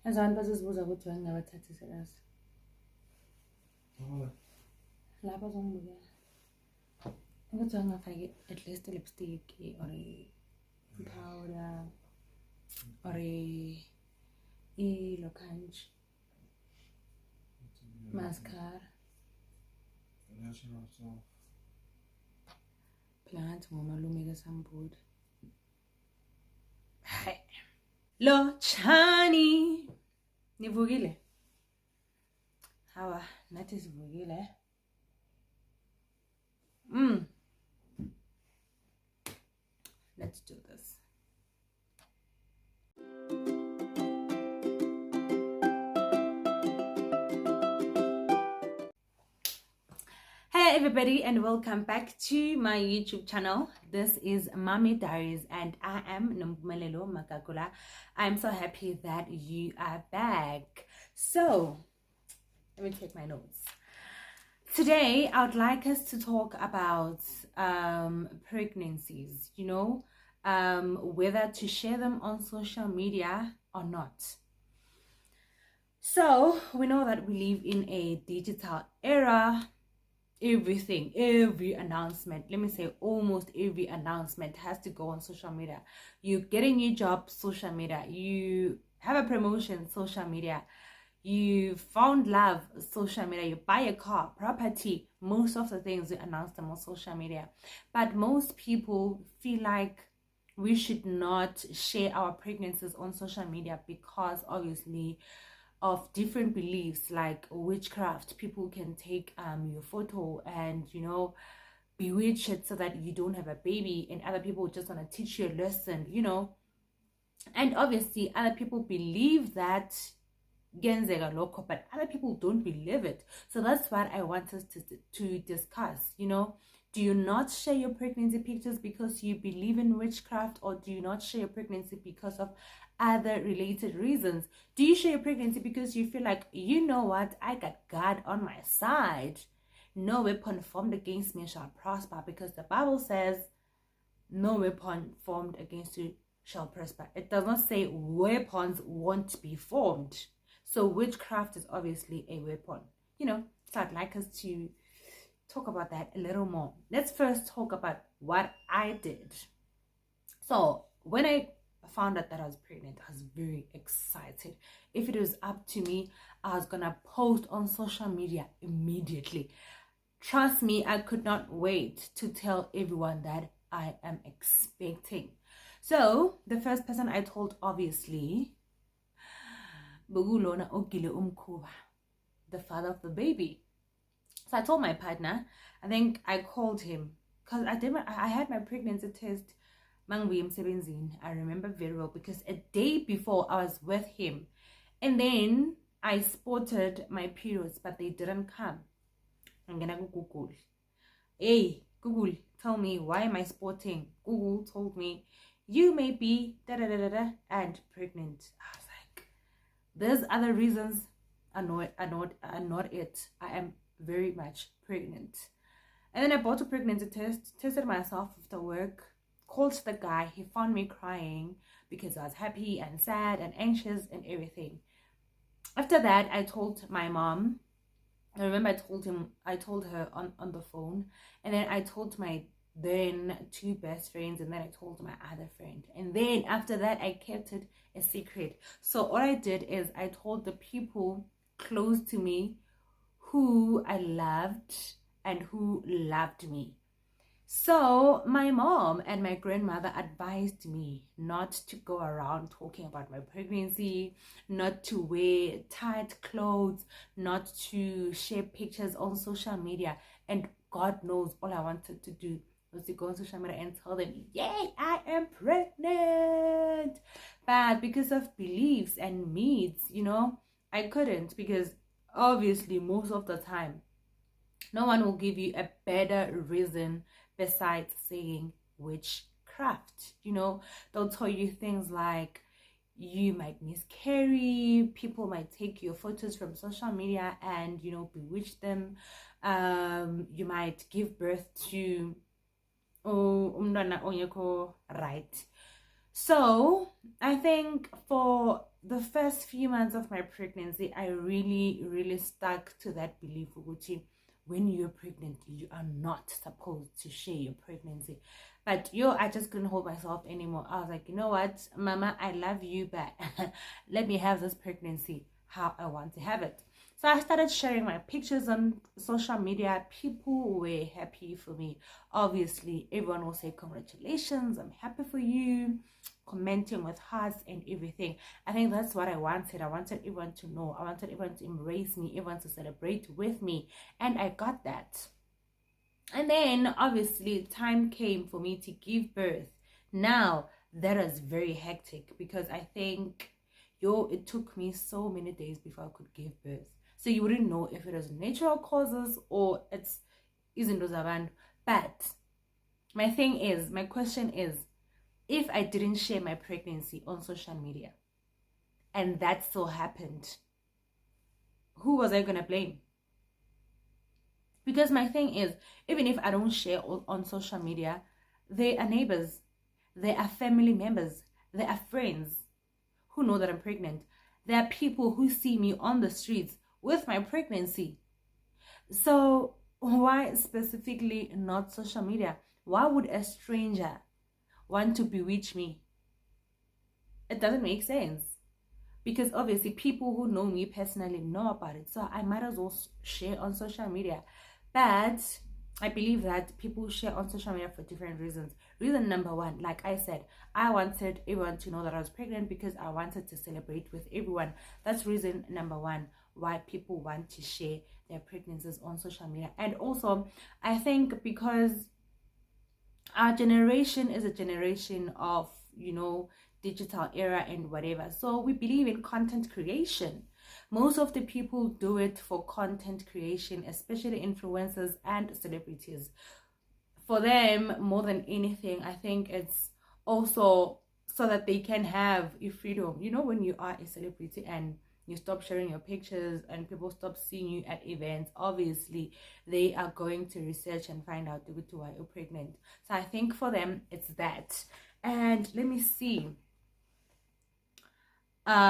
Abantu bazizibuza ukuthi wangabathathi serious. Lapha zongibukela. Ukuthi wangafaki at least lipstick or powder or lokanj mascara. Plant ngomalume kasambudi. Hai. Lo chani. Nivugile. Hawa, nathi sivugile. Let's do this. Hey everybody, and welcome back to my YouTube channel. This is Mommy Diaries and I am Nompumelelo Makakula. I'm so happy that you are back. So let me take my notes. Today I would like us to talk about pregnancies, whether to share them on social media or not. So we know that we live in a digital era. Every announcement, let me say almost every announcement has to go on social media. You get a new job, social media. You have a promotion, social media. You found love, social media. You buy a car, property. Most of the things you announce them on social media. But most people feel like we should not share our pregnancies on social media because obviously of different beliefs like witchcraft. People can take your photo and bewitch it so that you don't have a baby, and other people just want to teach you a lesson, and obviously other people believe that genzeka lokho, but other people don't believe it. So that's what I want us to discuss. Do you not share your pregnancy pictures because you believe in witchcraft, or do you not share your pregnancy because of other related reasons? Do you share your pregnancy because you feel like, you know what, I got God on my side? No weapon formed against me shall prosper, because the Bible says no weapon formed against you shall prosper. It does not say weapons won't be formed. So witchcraft is obviously a weapon. So I'd like us to talk about that a little more. Let's first talk about what I did. So when I found out that I was pregnant, I was very excited. If it was up to me, I was gonna post on social media immediately. Trust me, I could not wait to tell everyone that I am expecting. So the first person I told, obviously, the father of the baby. So I told my partner, I think I called him because I had my pregnancy test. I remember very well because a day before I was with him, and then I spotted my periods, but they didn't come. I'm gonna go Google. Hey, Google, tell me, why am I spotting? Google told me you may be and pregnant. I was like, there's other reasons are not it. I am very much pregnant. And then I bought a pregnancy test, tested myself after work, called the guy. He found me crying because I was happy and sad and anxious and everything. After that, I told my mom. I remember I told her on the phone, and then I told my then two best friends, and then I told my other friend, and then after that I kept it a secret. So what I did is I told the people close to me who I loved and who loved me. So my mom and my grandmother advised me not to go around talking about my pregnancy, not to wear tight clothes, not to share pictures on social media. And God knows all I wanted to do was to go on social media and tell them, yay, I am pregnant. But because of beliefs and needs, I couldn't, because obviously most of the time, no one will give you a better reason besides saying witchcraft. They'll tell you things like you might miscarry, people might take your photos from social media and bewitch them. You might give birth to umntwana ongekho right. So I think for the first few months of my pregnancy, I really stuck to that belief, Uguchi. When you're pregnant, you are not supposed to share your pregnancy. But I just couldn't hold myself anymore. I was like, you know what, Mama, I love you, but let me have this pregnancy how I want to have it. So I started sharing my pictures on social media. People were happy for me. Obviously, everyone will say, congratulations, I'm happy for you, commenting with hearts and everything. I think that's what I wanted. I wanted everyone to know. I wanted everyone to embrace me, everyone to celebrate with me. And I got that. And then obviously time came for me to give birth. Now that was very hectic because I think it took me so many days before I could give birth. So you wouldn't know if it was natural causes or it's isn't those around. But my question is, if I didn't share my pregnancy on social media and that still happened, who was I gonna blame? Because my thing is, even if I don't share on social media, they are neighbors, they are family members, they are friends who know that I'm pregnant. There are people who see me on the streets with my pregnancy. So why specifically not social media? Why would a stranger want to bewitch me? It doesn't make sense. Because obviously people who know me personally know about it. So I might as well share on social media. But I believe that people share on social media for different reasons. Reason number one, like I said, I wanted everyone to know that I was pregnant because I wanted to celebrate with everyone. That's reason number one why people want to share their pregnancies on social media. And also, I think because our generation is a generation of, digital era and whatever. So we believe in content creation. Most of the people do it for content creation, especially influencers and celebrities. For them, more than anything, I think it's also so that they can have a freedom. When you are a celebrity and you stop sharing your pictures and people stop seeing you at events, obviously they are going to research and find out why you're pregnant. So I think for them it's that. And let me see,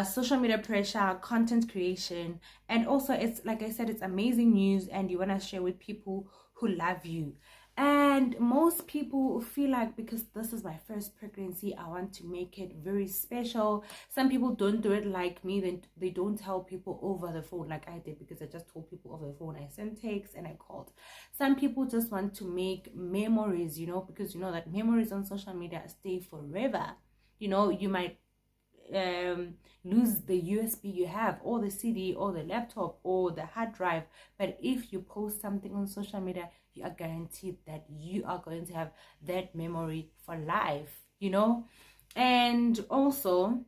social media pressure, content creation, and also it's like I said, it's amazing news and you want to share with people who love you. And most people feel like, because this is my first pregnancy, I want to make it very special. Some people don't do it like me. Then they don't tell people over the phone like I did, because I just told people over the phone. I sent texts and I called. Some people just want to make memories, because that memories on social media stay forever. You might lose the USB you have, or the CD, or the laptop, or the hard drive, but if you post something on social media, you are guaranteed that you are going to have that memory for life. And also,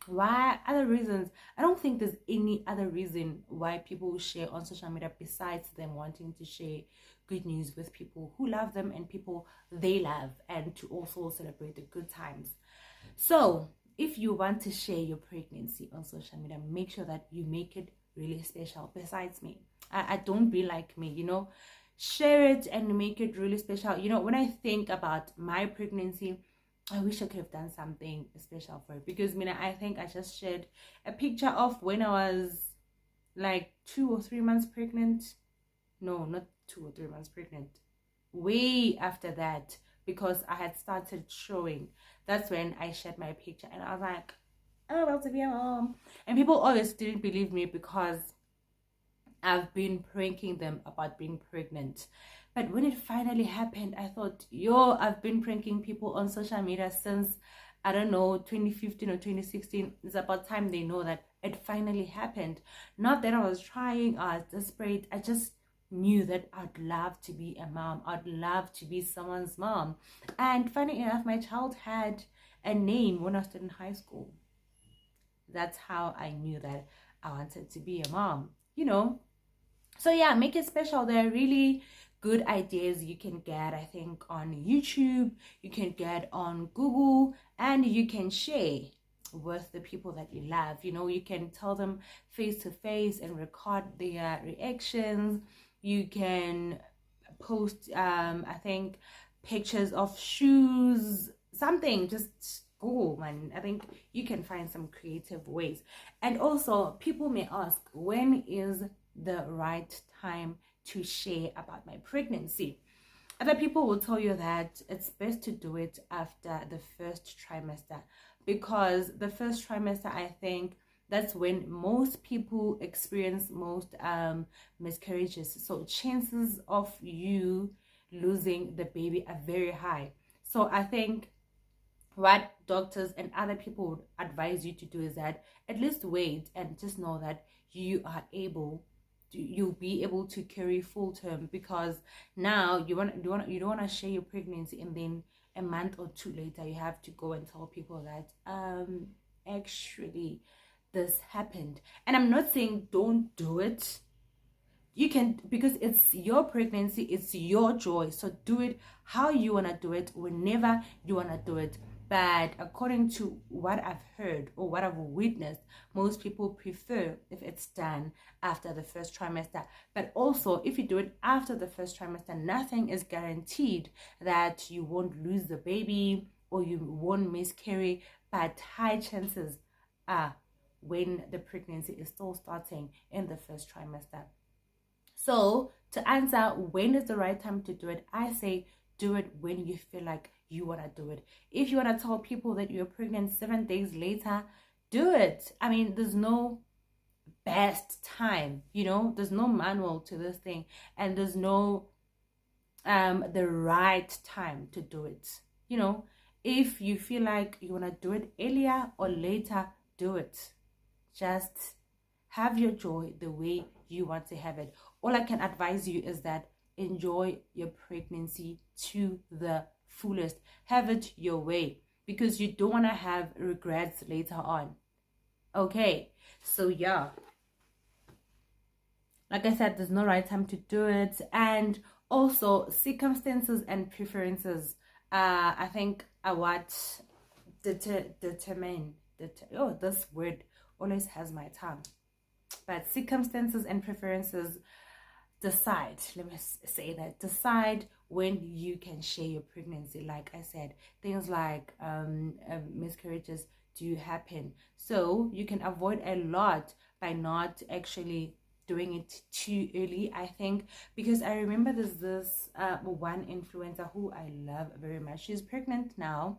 why other reasons, I don't think there's any other reason why people share on social media besides them wanting to share good news with people who love them and people they love, and to also celebrate the good times. So if you want to share your pregnancy on social media, make sure that you make it really special. Besides me, I don't be like me, share it and make it really special. When I think about my pregnancy, I wish I could have done something special for it, because I think I just shared a picture of when I was like 2 or 3 months pregnant. No, not 2 or 3 months pregnant, way after that, because I had started showing. That's when I shared my picture and I was like, I'm about to be a mom. And people always didn't believe me because I've been pranking them about being pregnant. But when it finally happened, I thought, I've been pranking people on social media since, I don't know, 2015 or 2016. It's about time they know that it finally happened. Not that I was trying, I was desperate. I just knew that I'd love to be a mom. I'd love to be someone's mom. And funny enough, my child had a name when I was in high school. That's how I knew that I wanted to be a mom, So yeah, make it special. There are really good ideas you can get, I think, on YouTube, you can get on Google, and you can share with the people that you love. You can tell them face to face and record their reactions. You can post I think pictures of shoes, something, just Google, man. I think you can find some creative ways. And also, people may ask, when is the right time to share about my pregnancy? Other people will tell you that it's best to do it after the first trimester, because the first trimester, I think, that's when most people experience most miscarriages. So chances of you losing the baby are very high. So I think what doctors and other people would advise you to do is that at least wait and just know that you are able to, you'll be able to carry full term, because now you don't want to share your pregnancy and then a month or two later you have to go and tell people that actually this happened. And I'm not saying don't do it. You can, because it's your pregnancy, it's your joy, so do it how you want to do it, whenever you want to do it. But according to what I've heard or what I've witnessed, most people prefer if it's done after the first trimester. But also, if you do it after the first trimester, nothing is guaranteed that you won't lose the baby or you won't miscarry, but high chances are when the pregnancy is still starting in the first trimester. So to answer when is the right time to do it, I say do it when you feel like you want to do it. If you want to tell people that you're pregnant 7 days later, do it. I mean, there's no best time, there's no manual to this thing, and there's no the right time to do it. If you feel like you want to do it earlier or later, do it. Just have your joy the way you want to have it. All I can advise you is that enjoy your pregnancy to the fullest. Have it your way, because you don't want to have regrets later on. Okay, so yeah, like I said, there's no right time to do it. And also, circumstances and preferences, I think, are what determine. This word always has my tongue. But circumstances and preferences decide, let me say that, decide when you can share your pregnancy. Like I said, things like miscarriages do happen, so you can avoid a lot by not actually doing it too early, I think. Because I remember there's this one influencer who I love very much. She's pregnant now,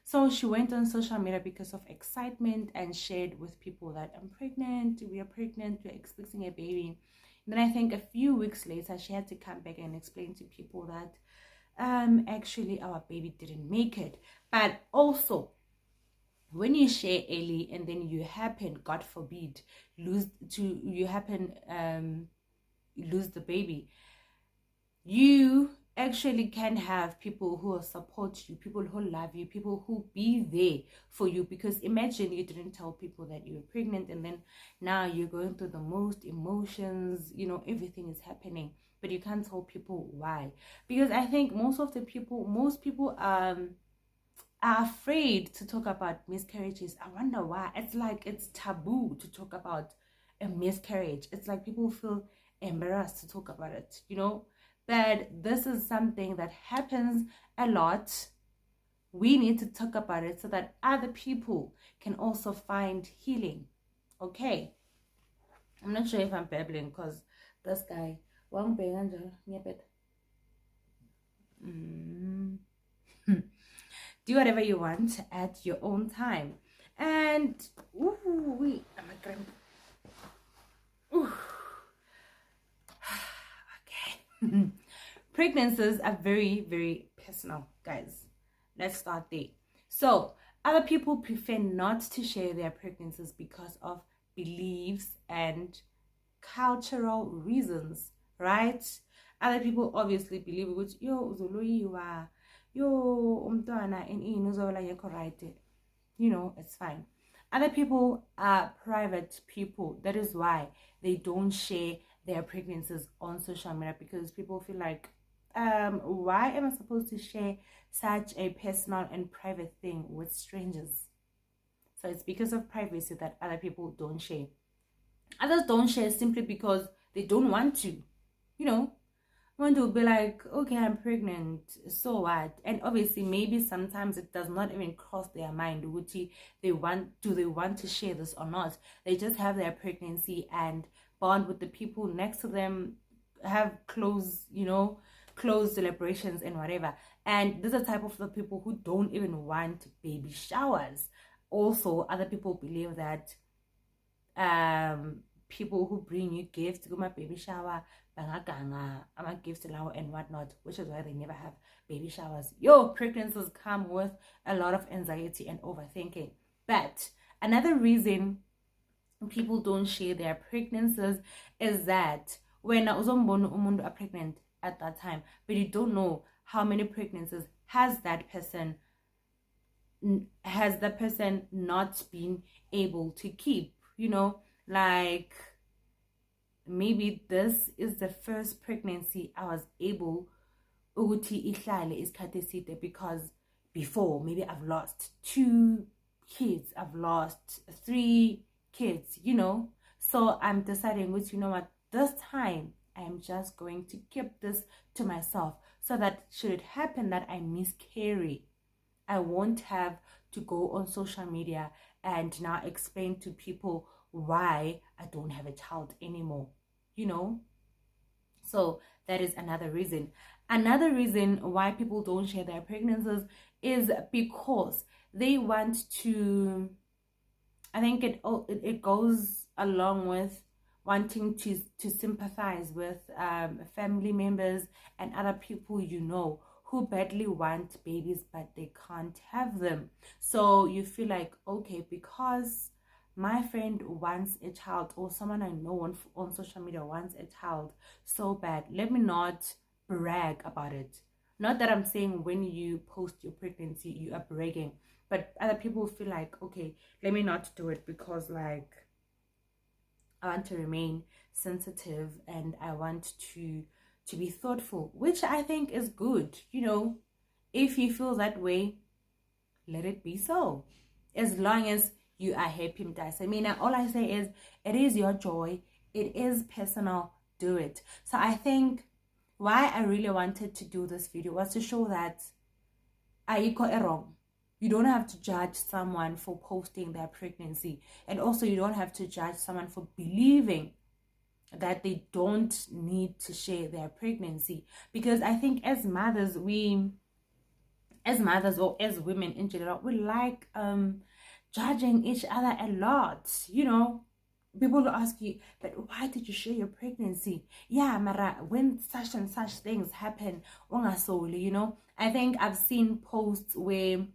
so she went on social media because of excitement and shared with people that I'm pregnant, we are pregnant, we're expecting a baby. And then I think a few weeks later, she had to come back and explain to people that actually our baby didn't make it. But also, when you share early and then you happen, God forbid, lose the baby, you actually can have people who will support you, people who love you, people who be there for you. Because imagine you didn't tell people that you were pregnant, and then now you're going through the most emotions, everything is happening, but you can't tell people why. Because I think most people are afraid to talk about miscarriages. I wonder why. It's like it's taboo to talk about a miscarriage. It's like people feel embarrassed to talk about it, But this is something that happens a lot. We need to talk about it so that other people can also find healing. Okay. I'm not sure if I'm babbling because this guy. Do whatever you want at your own time. And okay. Pregnancies are very, very personal, guys. Let's start there. So other people prefer not to share their pregnancies because of beliefs and cultural reasons, right? Other people obviously believe which it's fine. Other people are private people. That is why they don't share their pregnancies on social media, because people feel like, why am I supposed to share such a personal and private thing with strangers? So it's because of privacy that other people don't share. Others don't share simply because they don't want to, One will be like, okay, I'm pregnant, so what? And obviously, maybe sometimes it does not even cross their mind. Do they want to share this or not? They just have their pregnancy and bond with the people next to them, have close celebrations and whatever. And there's a type of the people who don't even want baby showers. Also, other people believe that people who bring you gifts to go my baby shower, bangaganga, ama gifts and whatnot, which is why they never have baby showers. Pregnancies come with a lot of anxiety and overthinking. But another reason people don't share their pregnancies is that when uzombono umuntu are pregnant at that time, but you don't know how many pregnancies has that person not been able to keep, like maybe this is the first pregnancy I was able ukuthi ihlale isikhathi eside, because before maybe I've lost 2 kids, I've lost 3 kids, so I'm deciding, which what, this time I'm just going to keep this to myself, so that should it happen that I miscarry, I won't have to go on social media and now explain to people why I don't have a child anymore, So that is another reason. Another reason why people don't share their pregnancies is because they want to, I think it goes along with wanting to sympathize with family members and other people who badly want babies but they can't have them. So you feel like, okay, because my friend wants a child, or someone I know on social media wants a child so bad, let me not brag about it. Not that I'm saying when you post your pregnancy you are bragging, but other people feel like, okay, let me not do it because like I want to remain sensitive and I want to be thoughtful, which I think is good. If you feel that way, let it be so, as long as you are happy. I mean, all I say is, it is your joy, it is personal, do it. So I think why I really wanted to do this video was to show that ayikho wrong. You don't have to judge someone for posting their pregnancy, and also you don't have to judge someone for believing that they don't need to share their pregnancy, because I think as mothers or as women in general, we like judging each other a lot. People will ask you, but why did you share your pregnancy? Yeah, Mara, when such and such things happen, I think I've seen posts where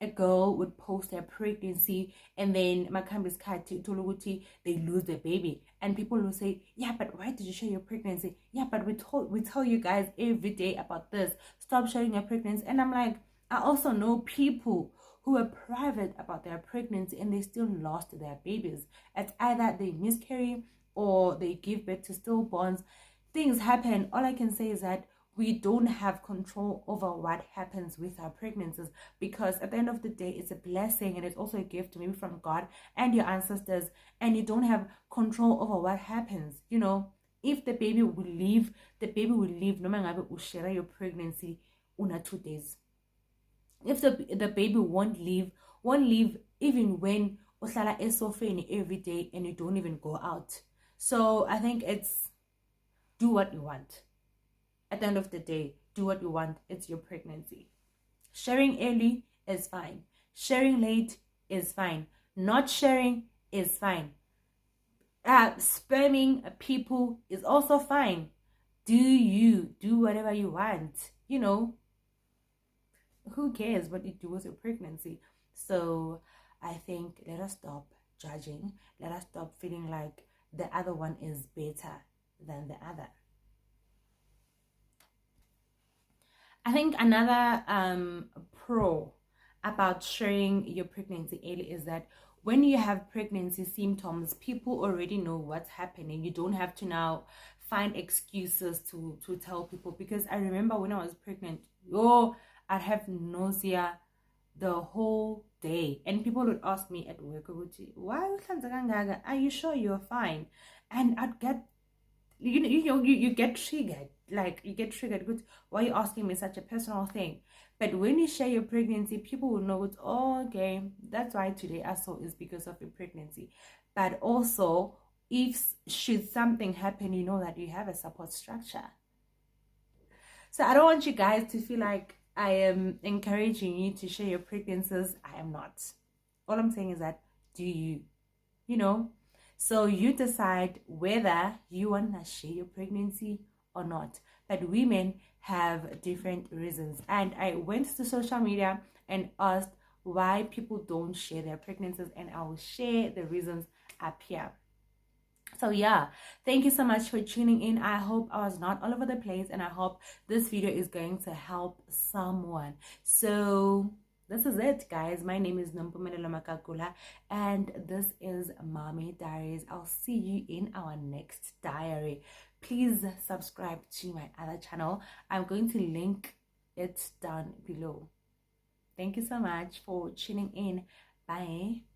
a girl would post their pregnancy and then Makambi's cat they lose their baby, and people will say, yeah, but why did you share your pregnancy? Yeah, but we tell you guys every day about this, stop sharing your pregnancy. And I'm like, I also know people who are private about their pregnancy and they still lost their babies. It's either they miscarry or they give birth to stillborns. Things happen. All I can say is that we don't have control over what happens with our pregnancies, because at the end of the day, it's a blessing and it's also a gift maybe from God and your ancestors, and you don't have control over what happens. If the baby will leave, no matter you share your pregnancy una 2 days. If the baby won't leave even when uhlala esofeni every day and you don't even go out. So I think it's do what you want. At the end of the day, do what you want. It's your pregnancy. Sharing early is fine. Sharing late is fine. Not sharing is fine. Spamming people is also fine. Do whatever you want. Who cares what you do with your pregnancy? So I think let us stop judging. Let us stop feeling like the other one is better than the other. I think another pro about sharing your pregnancy early is that when you have pregnancy symptoms, people already know what's happening. You don't have to now find excuses to tell people, because I remember when I was pregnant, I'd have nausea the whole day, and people would ask me at work, why are you sure you're fine? And I'd get you get triggered like you get triggered because why are you asking me such a personal thing? But when you share your pregnancy, people will know it's, oh, okay, that's why today I saw is because of your pregnancy. But also, if should something happen, you know that you have a support structure. So I don't want you guys to feel like I am encouraging you to share your pregnancies. I am not. All I'm saying is that do you know? So you decide whether you want to share your pregnancy or not. But women have different reasons. And I went to social media and asked why people don't share their pregnancies, and I will share the reasons up here. So yeah, thank you so much for tuning in. I hope I was not all over the place, and I hope this video is going to help someone. So this is it, guys. My name is Nompumelelo Makakula, and this is Mommy Diaries. I'll see you in our next diary. Please subscribe to my other channel. I'm going to link it down below. Thank you so much for tuning in. Bye.